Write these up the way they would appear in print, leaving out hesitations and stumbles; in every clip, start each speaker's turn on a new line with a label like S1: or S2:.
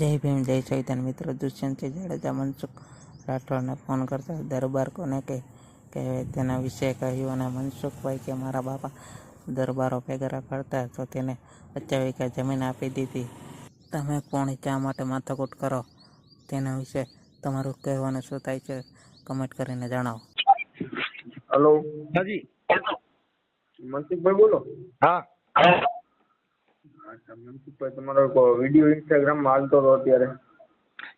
S1: જય ભીમ જય ચૈતન્ય મિત્રો. દુષ્યંતસિંહ જાડેજા મનસુખ રાઠોડને ફોન કરતા દરબાર કોને કહેવાય તેના વિશે કહ્યું અને મનસુખભાઈ કે મારા બાપા દરબારો ભેગા કરતા તો તેને 50 વીઘા જમીન આપી દીધી. તમે પોણી ચા માટે માથાકૂટ કરો તેના વિશે તમારું કહેવાનું શું થાય છે? કમેન્ટ કરીને જણાવો.
S2: હેલો,
S3: હાજી.
S2: મનસુખભાઈ બોલો.
S3: હા,
S2: અચ્છા મનસુખભાઈ, તમારો એક વિડીયો ઇન્સ્ટાગ્રામમાં હાલતો હતો અત્યારે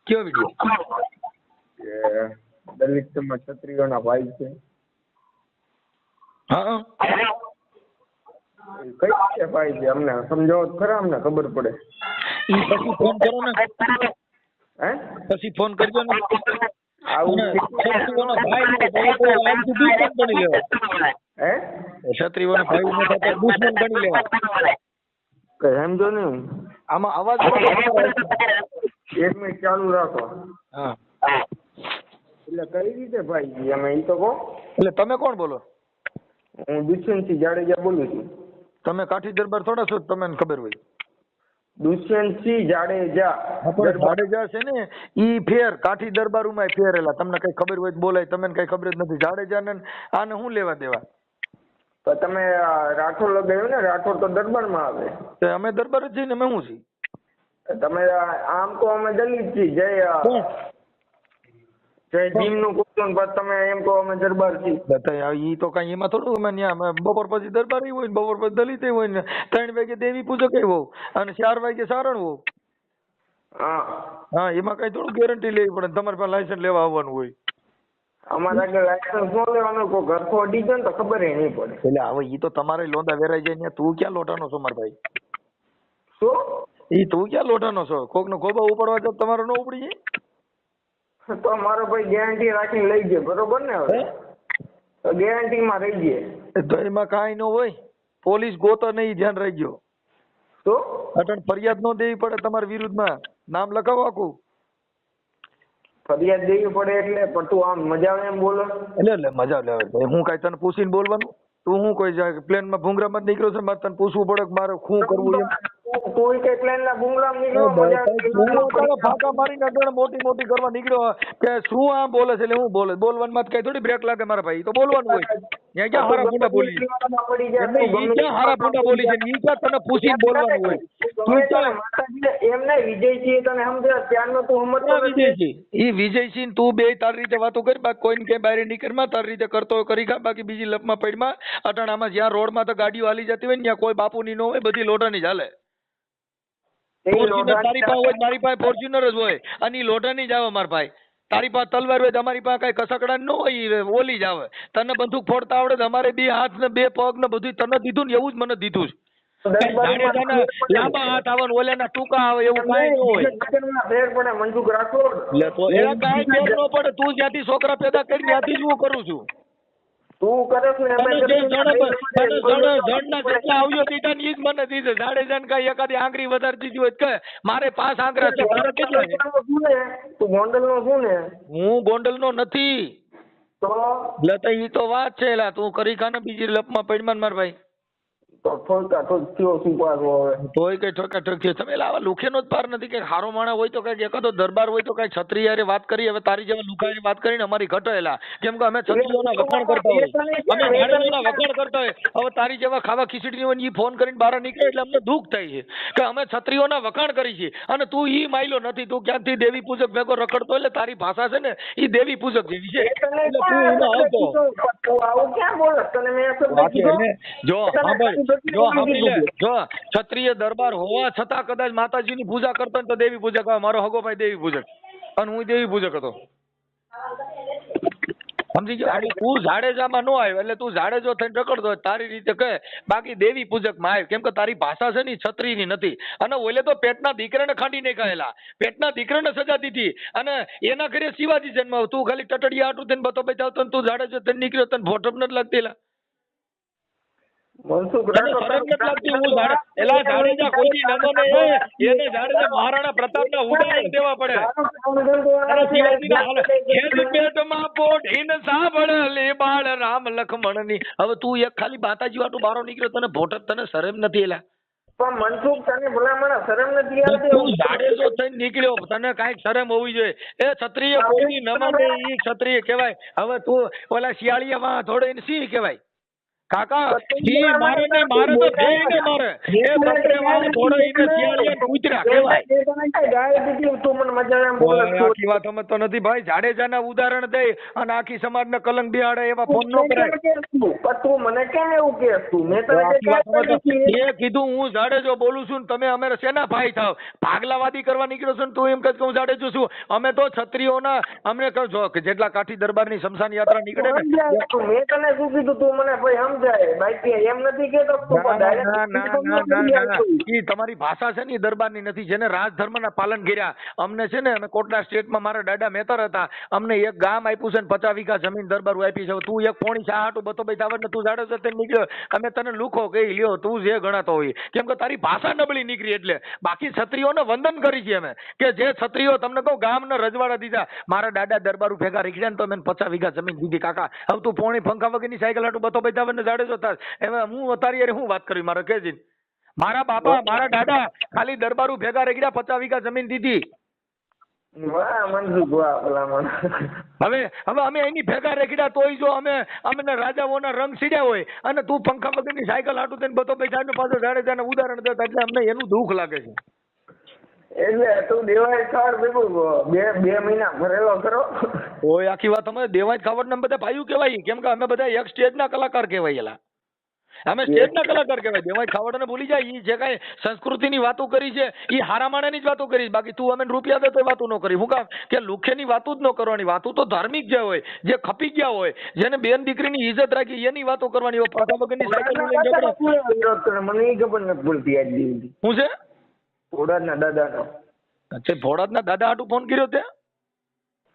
S3: કયો વિડીયો?
S2: કે દલિત સમાજ ક્ષત્રિયોના ભાઈ છે.
S3: હા,
S2: એ કઈ રીતે ભાઈ છે? અમને સમજાવો તો ખરા, અમને ખબર પડે.
S3: ઈ પછી ફોન કરો ને,
S2: હે
S3: પછી ફોન કરજો ને.
S2: આવું
S3: ક્ષત્રિયોનો ભાઈ ને તો આમથી દુશ્મન ગણી લેવા.
S2: હે
S3: ક્ષત્રિયોનો ભાઈ ને તો દુશ્મન ગણી લેવા.
S2: કઈ સમજો ને.
S3: આમાં અવાજ
S2: એક મિનિટ ચાલુ રાખો.
S3: હા,
S2: એટલે કઈ રીતે ભાઈ છે અમે ઈ તો કહો.
S3: એટલે તમે કોણ બોલો?
S2: હું દુષ્યંતસિંહ જાડેજા બોલું છું.
S3: તમે કાઠી દરબાર થોડા છો? તમને ખબર હોય.
S2: દુષ્યંતસિંહ જાડેજા.
S3: જાડેજા છે ને ઈ ફેર કાઠી દરબારોમાં ફેરેલા. તમને કઈ ખબર હોય તો બોલાય. તમને કઈ ખબર જ નથી. જાડેજા ને આને શું લેવા દેવા?
S2: તો તમે રાઠોડ લગાવ્યું ને, રાઠોડ તો દરબારમાં આવે.
S3: તો અમે દરબાર જ છીએ ને. અમે શું છીએ?
S2: તમે આમ તો અમે દલિત છીએ. જય ભીમ નું કહો ને પછી તમે એમ કહો અમે દરબાર છીએ.
S3: ઈ તો કઈ એમાં થોડું અમે ન્યા બપોર પછી દરબાર હોય ને, બપોર પછી દલિત હોય ને, 3 વાગે દેવી પૂજક હોય અને 4 વાગે સારણ હોય. હા, એમાં કઈ થોડું ગેરંટી લેવી પડે. તમારે પાસે લાયસન્સ લેવા આવવાનું હોય.
S2: અમારે આગળ લાયસન્સ ન લેવાનું, કોઈ ઘરખો અડી જાય ને તો ખબર નહીં પડે.
S3: એટલે હવે ઈ તો તમારે લોંદા વેરાઈ જાય ને. તું ક્યાં લોટાનો છો મારા ભાઈ?
S2: શું?
S3: ઈ તું ક્યાં લોટાનો છો? કોક નો ગોબા ઉપાડવા તો તમારો ન ઉપડી જાય?
S2: તો મારો ભાઈ ગેરંટી રાખીને લઈ જાય, બરોબર ને? હવે તો ગેરંટી માં રહી જાય
S3: તો એમાં કાંઈ ન હોય. પોલીસ ગોતો નહીં, ધ્યાન રાખજો.
S2: તો
S3: અટણ ફરિયાદ ન દેવી પડે તમારા વિરુદ્ધમાં. નામ લખાવો આખું.
S2: ફરિયાદ દેવી પડે એટલે? પણ તું આમ મજા આવે એમ બોલો.
S3: એટલે મજા લેવા. હું કઈ તને પૂછીને બોલવાનું? તું હું કોઈ જાય પ્લેનમાં ભૂંગરામાં જ નીકળ્યો છે? મારે તને પૂછવું પડે કે મારે શું કરવું એમ?
S2: તું કઈ પ્લેન ના ભૂંગળામાં નીકળ્યો?
S3: ફાંકા મારીને અગર મોટી કરવા નીકળ્યો કે શું આ બોલે છે? એટલે હું બોલવામાં કઈ થોડી બ્રેક લાગે મારા ભાઈ. તો બોલવાનું હોય. ત્યાં ક્યાં હારા ફૂંડા બોલી? ક્યાં હારા ફૂંડા બોલી છે? ઈ ક્યાં તને પૂછીને બોલવાનું હોય? તું ક્યાં
S2: એમ નહીં, વિજયસિંહ તને સમજે ત્યારનો તું સમજતો
S3: વિજયસિંહ? ઈ વિજયસિંહ તું બે તારી રીતે વાતો કરી. બાકી કોઈને કઈ બહાર નીકળમાં તારી રીતે કરતો હોય કરી ખા. બાકી બીજી લપમાં પડીમાં અટાણામાં જ્યાં રોડમાં તો ગાડીઓ હાલી જતી હોય ને ત્યાં કોઈ બાપુની ન હોય, બધી લોટાની જ હાલે. ફોર્ચ્યુનર તારી પાસે હોય, મારી પાસે ફોર્ચ્યુનર જ હોય અને ઈ લોટાની જ આવે મારા ભાઈ. તારી પાસે તલવાર હોય, અમારી પાસે કઈ કસકડા ન હોય, ઓલી જ આવે. તને બંદૂક ફોડતા આવડે? અમારે 2 હાથ ને 2 પગ ને બધું તને દીધું ને એવું જ મને દીધું છે. લાંબા હાથ આવે ને ઓલાના ટૂંકા આવે એવું કઈ ન હોય.
S2: ફેર પડે મનસુખ રાઠોડ.
S3: એના કઈ ફેર ન પડે. તું જ્યાંથી છોકરા પેદા કરી ત્યાંથી જ હું કરું છું.
S2: તું કરે છે ને
S3: જણના જેટલા આવ્યો દીધા ને ઈ જ મને દીધે. જાડેજાને કઈ એકાદી આંગળી વધારે દીધી હોય કે મારે 5 આંગળા છે, તારે કેટલા છે?
S2: તું ગોંડલ નો શું ને?
S3: હું ગોંડલ નો નથી.
S2: તો
S3: એટલે ઈ તો વાત છે. એલા તું કરી ખાને બીજી લપમાં પડમાં માર ભાઈ.
S2: તો ઠોકા ઠોક થયો શું પાછો હવે?
S3: તોય કઈ ઠોકા ઠોક થયો. તમે આવા લુખેનો જ પાર નથી. કઈ હારો માણા હોય તો કઈક એકાદો દરબાર હોય તો કઈ છત્રી યારે વાત કરી. હવે તારી જેવા લુખાની વાત કરીને અમારી ઘટાયેલા. કેમ કે અમે છત્રીઓના વખાણ કરતા હોય, અમે જાડેજાના વખાણ કરતા હોય. હવે તારી જેવા ખાવા ખીચડી હોય ને ઈ ફોન કરીને બહાર નીકળે એટલે અમને દુઃખ થાય છે કે અમે છત્રીઓના વખાણ કરી છે અને તું ઈ માયલો નથી. તું ક્યાંથી દેવી પૂજક ભેગો રખડતો. એટલે તારી ભાષા છે ને ઈ દેવી પૂજક જેવી છે. એટલે તું એમાં આવતો
S2: આવું ક્યાં બોલે? તને મેં
S3: જો જો ક્ષત્રિય દરબાર હોવા છતાં કદાચ માતાજીની પૂજા કરતો ને તો દેવી પૂજક આવે. મારો હગો ભાઈ દેવી પૂજક અને હું દેવી પૂજક હતો. સમજી ગયો? એટલે તું જાડેજામાં નો આવ્યો એટલે તું જાડેજો થઈને રખડતો હોય તારી રીતે કહે. બાકી દેવી પૂજક માં આવ્યો. કેમ કે તારી ભાષા છે ને છત્રીની નથી. અને ઓલે તો પેટના દીકરાને ખાંડી નહીં કહેલા. પેટના દીકરાને સજા દીધી અને એના ઘરે શિવાજી જન્મ. તું ખાલી ટટડિયા હાટું થઈને બતો બતાવતો તું જાડેજો થઈને નીકળ્યો તને ભોટપ નથી લાગતી?
S2: મનસુખ
S3: મહારાણા પ્રતાપના ઉદાહરણ દેવા પડે. રામ લખમણ ની. હવે તું એક ખાલી માતાજી વાટું બારો નીકળ્યો તને ભોટક તને શરમ નથી? એલા
S2: પણ મનસુખ તને ભલામણ શરમ નથી આવતી?
S3: તું જાડેજો થઈને નીકળ્યો, તને કાંઈક શરમ હોવી જોઈએ. એ ક્ષત્રિય કોઈની ન માને ઈ ક્ષત્રિય કહેવાય. હવે તું ઓલા શિયાળિયામાં થોડે સિંહ કહેવાય. કાકા સિંહ મારે ને મારે તો જઈને મારે. એ બકરેવાળો થોડો ઈને શિયાળિયા કૂતરા કહેવાય.
S2: તું મને મજા એમ બોલે છો.
S3: આખી વાત સમજતો નથી ભાઈ. જાડેજાના ઉદાહરણ દે અને આખી સમાજને કલંક બિહાડે એવા ફોન ન કરાય.
S2: પણ તું મને કેમ એવું કે તું? મેં તને
S3: આખી વાત સમજતો.
S2: કઈ
S3: એ કીધું હું જાડેજો બોલું છું ને તમે અમે શેના ભાઈ થાવ? ભાગલાવાદી કરવા નીકળ્યો છું ને તું એમ કહે કે હું જાડેજો છું. અમે તો ક્ષત્રિયોના અમને કહો જો કે જેટલા કાઠી દરબારની શમશાન યાત્રા નીકળે ને.
S2: મેં તને શું કીધું તું મને ભાઈ સમજાય? બાકી એમ નથી કેતો
S3: ઈ તમારી ભાષા છે ને દરબારની નથી. જેને રાજધર્મના પાલન કર્યા. અમને છે ને અમે કોટડા સ્ટેટમાં મારા દાદા મેતર હતા. અમને એક ગામ આપ્યું છે ને 50 વીઘા જમીન દરબારું આપી છે. તું એક પોણી ચા હાટું બતો ભાઈ આવડ ને તું જાડે છે નીકળ્યો. અમે તને લુખો કહી લ્યો તું જે ગણાતો હોય. કેમ કે તારી ભાષા નબળી નીકળી એટલે. બાકી ક્ષત્રિયોને વંદન કરી છે અમે કે જે ક્ષત્રિયો તમને કહું ગામના રજવાડા દીધા. મારા દાદા દરબારું ભેગા રીખ્યા ને તો અમે 50 વીઘા જમીન દીધી. કાકા હવે તું પોણી પંખા વગરની સાયકલ હાટું બતો ભાઈ આવડ ને જાડે છો તાર. એમાં હું તારી યાર હું વાત કરી મારે કેજી. મારા બાપા મારા દાદા ખાલી દરબારું ભેગા રેગડ્યા 50 વીઘા જમીન દીધી.
S2: વાહ મનસુખ વાહ ભલામણ.
S3: હવે અમે એની ભેગા રેખડ્યા તોય જો અમને રાજાઓના રંગ સીડ્યા હોય અને તું પંખા વગરની સાયકલ હાટું તેને બતો પૈસા પાછો જાડેજાને ઉદાહરણ દેતા એટલે અમને એનું દુઃખ લાગે છે.
S2: એટલે તું દેવાય ખાડ ભેગું બે મહિના ભરેલો ખરો.
S3: ઓય આખી વાત અમે દેવાય ખાવડ ને બધા ભાઈઓ કહેવાય. કેમ કે અમે બધા એક સ્ટેજના કલાકાર કહેવાયેલા. અમે સ્ટેજના કલાકાર કહેવાય. દેવાય ખાવડને ભૂલી જાય. ઈ જે કાંઈ સંસ્કૃતિની વાતો કરી છે ઈ હારા માણાની જ વાતો કરી. બાકી તું અમે રૂપિયા દે તો વાતો ન કરી. હું કામ કે લુખેની વાતો જ ન કરવાની. વાતો તો ધાર્મિક જે હોય, જે ખપી ગયા હોય, જેને બેન દીકરીની ઇજ્જત રાખી એની વાતો કરવાની. પંખા વગરની સાયકલ
S2: મને ઈ ખબર નથી પડતી આજ દિવસ.
S3: શું છે?
S2: ભોળાના દાદાનો.
S3: અચ્છા ભોળાના દાદા હાટું ફોન કર્યો તે?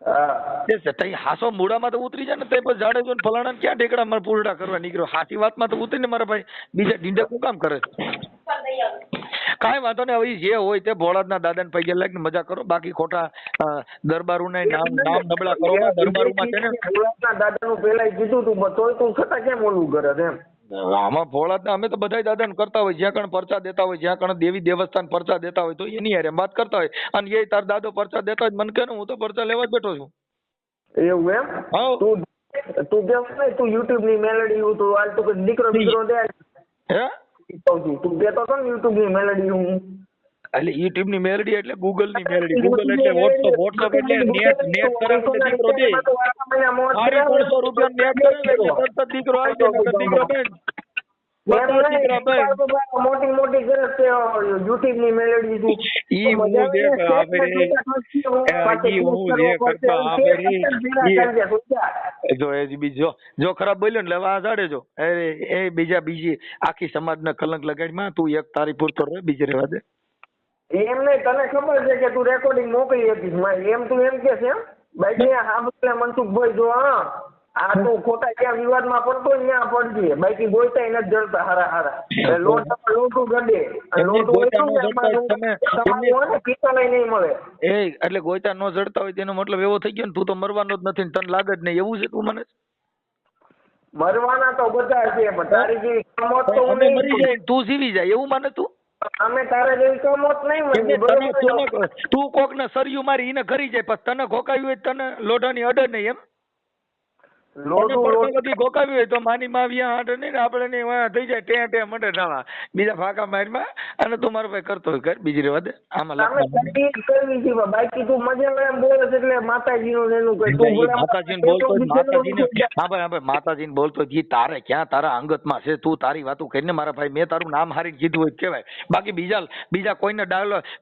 S2: હા
S3: તે હાસો મૂળામાં તો ઉતરી જાય ને તે પછી જાડેજો ને ફલાણા ને ક્યાં ઢેકડા મારે પૂરડા કરવા નીકળ્યો. સાચી વાતમાં તો ઉતરીને મારા ભાઈ બીજા ઢીંડા શું કામ કરે છે? કાંઈ વાંધો નહીં. હવે જે હોય તે ભોળાના દાદાને પૈગે લાગીને મજા કરો. બાકી ખોટા દરબારોને નામ નબળા કરો. દરબારોમાં છે ને
S2: ભોળાના દાદાનું પેલા કીધું તું તોય તું છતાં કેમ ઓલું કરે એમ?
S3: આમાં ભોળાના અમે તો બધા દાદાને કરતા હોય. જ્યાં કણ પરચા દેતા હોય, જ્યાં કણ દેવી દેવસ્થાન પરચા દેતા હોય તો એની હારે વાત કરતા હોય. અને એ તાર દાદો પરચા દેતા હોય મને કહે ને હું તો પરચા લેવા જ બેઠો છું.
S2: એવું એમ?
S3: હા
S2: તું કેમ નહીં તું યુટ્યુબ ની મેલેડી હું તું હાલ તું દીકરો દે
S3: હે
S2: તું કેતો હતો ને યુટ્યુબ ની મેલેડી હું
S3: એટલે યુટ્યુબ ની મેલડી એટલે ગૂગલ ની મેલડી. ગૂગલ એટલે વોટ્સઅપ એટલે નેટ કરાવીને દીકરો દે. 300 રૂપિયા નેટ કરાવે એટલે તરત દીકરો આવી જાય. દીકરો બેન
S2: મોટી મોટી કરે યુટ્યુબ ની મેલેડી
S3: ઈ હું જે આપેરી ઈ હું જે કરતો આપેરી જો એ બીજો જો ખરાબ બોલ્યો ને લેવા જાડે જો એ બીજી આખી સમાજને કલંક લગાડીમાં તું એક તારી પૂરતો રહે બીજે રહેવા દે.
S2: એમ નહીં તને ખબર છે કે તું રેકોર્ડિંગ મોકલી હતી એમ તું એમ કે છે બાકી હા મનસુખભાઈ જો આ તું ખોટા ક્યાં વિવાદમાં પડતો ત્યાં પડજે. બાકી ગોઈતા નથી જડતા હારા લોટું ગડે પિત્તળ નહીં મળે.
S3: એ એટલે ગોઈતા ન જડતા હોય તેનો મતલબ એવો થઈ ગયો ને તું તો મરવાનો જ નથી ને તને લાગે જ નહીં એવું છે. તું મને
S2: મરવાના તો બધા છે પણ તારી જેવી કમોત તો
S3: અમે મરી જાય તું જીવી જાય એવું માને તું?
S2: અમે તારા જેવી કમોત નહીં.
S3: તું કોક ને સરિયું મારી એને કરી જાય પછી તને ખોકાવ્યું હોય તને લોઢાની અડર નહીં એમ? ગોકાવી હોય તો માની માવ્યા હાટે નહીં ને આપણે નહીં થઈ જાય ટે મટે નાવા બીજા ફાકા મારમાં અને તું મારો ભાઈ કરતો હોય કર બીજી રેવા દે. આમાં
S2: બાકી તું મજા એમ બોલે છે એટલે માતાજીનું એનું
S3: માતાજીને બોલતો માતાજીને હા ભાઈ માતાજીને બોલતો જી તારે ક્યાં તારા અંગતમાં છે તું તારી વાતું કરીને મારા ભાઈ મેં તારું નામ હારીને કીધું હોય કહેવાય. બાકી બીજા કોઈને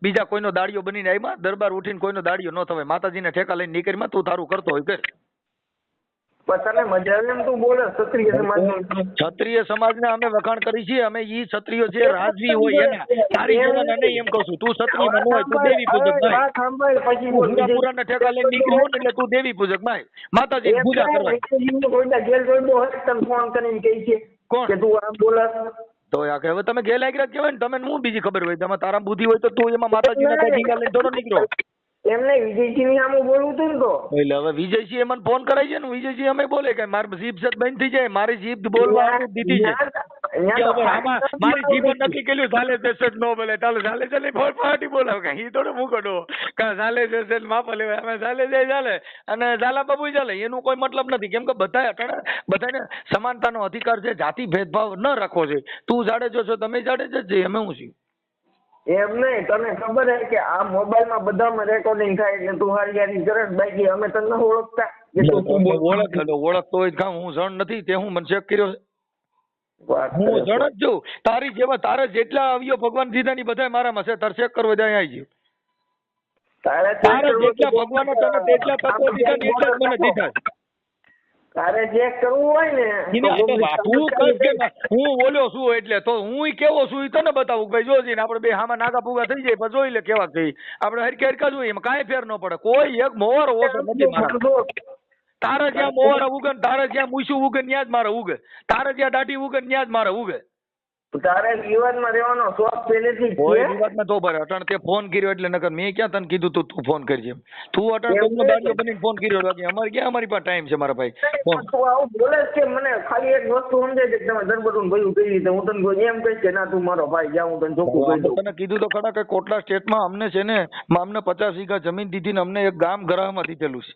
S3: બીજા કોઈનો દાડિયો બનીને આવ્યા દરબાર ઉઠીને કોઈનો દાડિયો ન થવાય. માતાજીને ઠેકા લઈને નીકળીમાં તું તારું કરતો હોય કર. ક્ષત્રિય સમાજને અમે વખાણ કરી છીએ. અમે ઈ ક્ષત્રિયો જે રાજવી હોય એના તારી જવાન અને એમ કહું છું તું ક્ષત્રિય ન હોય તું દેવી પૂજક ભાઈ. પૂરા ના ઠેકા લઈને નીકળી હોય એટલે તું દેવી પૂજક ભાઈ માતાજી પૂજા કરવા. તો હવે તમે ગેરલાયક કહેવાય ને તમે હું બીજી ખબર હોય તમે તારા બુદ્ધિ હોય તો તું એમાં માતાજીના કઈ ટીકા લઈને થોડો નીકળો.
S2: એમને વિજયસિંહ ની સામે બોલવું હતું ને તો
S3: એટલે હવે વિજયસિંહ મને ફોન કરાય છે ને વિજયસિંહ અમે બોલે કે મારી જીભ છે બંધ થઈ જાય, મારી જીભ બોલવા દીધી છે કે હવે આમાં મારી જીભ નક્કી કર્યું ચાલે છે ન બોલે ચાલે ચાલે ચાલે પાર્ટી બોલાવ કે ઈ થોડો મૂકો ડો કા ચાલે છે માપ લેવાય અમે ચાલે જાય ચાલે અને ઝાલા બાબુ ચાલે એનું કોઈ મતલબ નથી કેમ કે બધાને સમાનતાનો અધિકાર છે, જાતિ ભેદભાવ ન રાખવો છે. તું જાડેજો છો તમે જાડેજો જ છે, અમે હું છીએ.
S2: એમ નહીં, તને ખબર હે કે આ મોબાઈલ માં બધામાં રેકોર્ડિંગ થાય એટલે તું હારી હારી કરે બાકી અમે તને નથી ઓળખતા કે તું શું બોલ
S3: ઓળખતો હોય કામ હું જણ નથી તે હું મને ચેક કર્યો છે.
S2: વાત
S3: હું
S2: કરે
S3: જણ જ છું તારી જેવા તારે જેટલા આવ્યો ભગવાન દીધા ની બધા મારામાં છે, તારે ચેક કરવો ત્યાં આવી ગયો. તારે જેટલા ભગવાને તને તેટલા તત્વો દીધા ને એટલા જ મને દીધા.
S2: તારે ચેક કરવું હોય ને
S3: તું કઈ કે હું બોલ્યો છું એટલે તો હું કેવો છું એ તને બતાવું ભાઈ જોજી આપણે બે હામાં નાગા પૂગા થઈ જાય પછી જોઈ લે કેવા થઈ આપણે હરખી હરખા જોઈએ એમાં કાંઈ ફેર ન પડે. કોઈ એક મોર ઓછો નથી મારા. તારે જ્યાં મોર ઉગે ને તારે જ્યાં મૂછું ઉગે ત્યાં જ મારે ઉગે, તારે જ્યાં દાઢી ઉગે ત્યાં જ મારે ઉગે.
S2: તારે વિવાદમાં રહેવાનો શોખ પહેલેથી જ
S3: કોઈ
S2: છે.
S3: વિવાદમાં તો ભરે અટણ તે ફોન કર્યો એટલે નકર મેં ક્યાં તને કીધું તું ફોન કરજે તું અટણ તમને દાડીઓ બનીને ફોન કર્યો બાકી અમારે ક્યાં અમારી પાસે ટાઈમ છે મારા ભાઈ.
S2: તું આવું બોલે છે કે મને ખાલી એક વસ્તુ સમજાય છે કે તમે દરબડું ભયું કઈ રીતે હું તને કોઈ એમ કહીશ કે ના તું મારો ભાઈ જા હું તને ચોખ્ખું કહી દઉં.
S3: તને કીધું તો ખરા કે કોટલા સ્ટેટમાં અમને છે ને અમને 50 વીઘા જમીન દીધી ને અમને એક ગામ ગરાહમાં દીધેલું છે.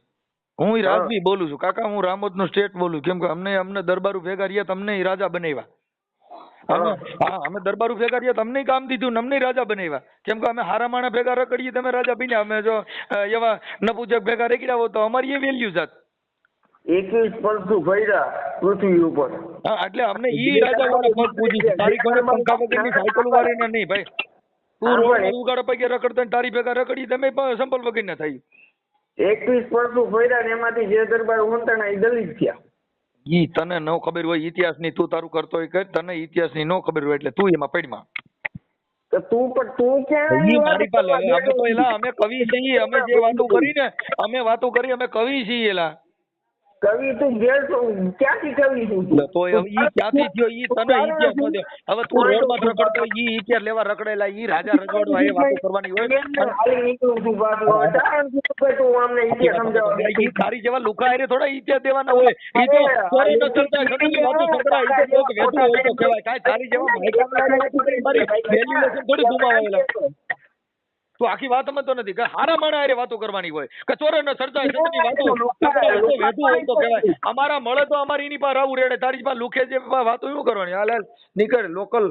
S3: હું ઈ રાજવી બોલું છું કાકા, હું રામોદનો સ્ટેટ બોલું કેમ કે અમને દરબારું ભેગા રહ્યા તમને ઈ રાજા બનાવ્યા. અમે દરબારું ભેગા રહ્યા તમને કામ દીધું ને અમને રાજા બનાવ્યા કેમ કે અમે હારા માણા ભેગા રખડીએ તમે રાજા બન્યા. અમે જો એવા નપુજક ભેગા રેકડ્યા હોત તો અમારી એ વેલ્યુ જાત.
S2: 21 પલટું ભર્યા પૃથ્વી ઉપર.
S3: હા એટલે અમને ઈ રાજાઓના પગ પૂજી છે. તારી ઘરે પંખા વગરની સાયકલ વાળીને નહીં ભાઈ. તું રોડ ઉગાડા પગે રખડતા ને તારી ભેગા રખડી તમે સંપલ વગરના થાય.
S2: 21 પલટું ભર્યા ને એમાંથી જે દરબાર ઉંટાણા એ દલિત થયા.
S3: ઈ તને ન ખબર હોય ઇતિહાસની તું તારું કરતો હોય કે તને ઇતિહાસની ન ખબર હોય એટલે તું એમાં પડમાં.
S2: તો તું ક્યાં
S3: ઈ મારી પાસે અમે તો એલા અમે કવિ છીએ, અમે જે વાતો કરી ને અમે વાતો કરી અમે કવિ છીએ એલા.
S2: કવિ તું ગેર ક્યાંથી કવિ છું
S3: તો ઈ ક્યાંથી થયો ઈ તને ઇતિહાસ નો દે. હવે તું રોડમાં રખડતો હોય ઈ ઇતિહાસ લેવા રખડેલા ઈ રાજા રજવાડો એ વાતો કરવાની હોય.
S2: ખાલી નીકળું છું પાછું તું અમને ઇતિહાસ સમજાવવા.
S3: ઈ તારી જેવા લુકા હારે થોડા ઇતિહાસ દેવાના હોય. ઈ તો ચોરી ન ચલતા ઘણી વાતો સંકળાય ઈ તો લોક વેતું હોય તો કહેવાય. કાઈ તારી જેવા માઈકાના વાતો કરી મારી વેલ્યુએશન થોડી ગુમાવેલા. તું આખી વાત સમજતો નથી કે હારા માણા હારે વાતો કરવાની હોય કે ચોરે ન સર્જાય સતની વાતો વેતું હોય તો કહેવાય. અમારા મળે તો અમારી એની પાસે રાવું રેડે તારી પાસે લુખે જે વાતો શું કરવાની. હાલ નીકળ લોકલ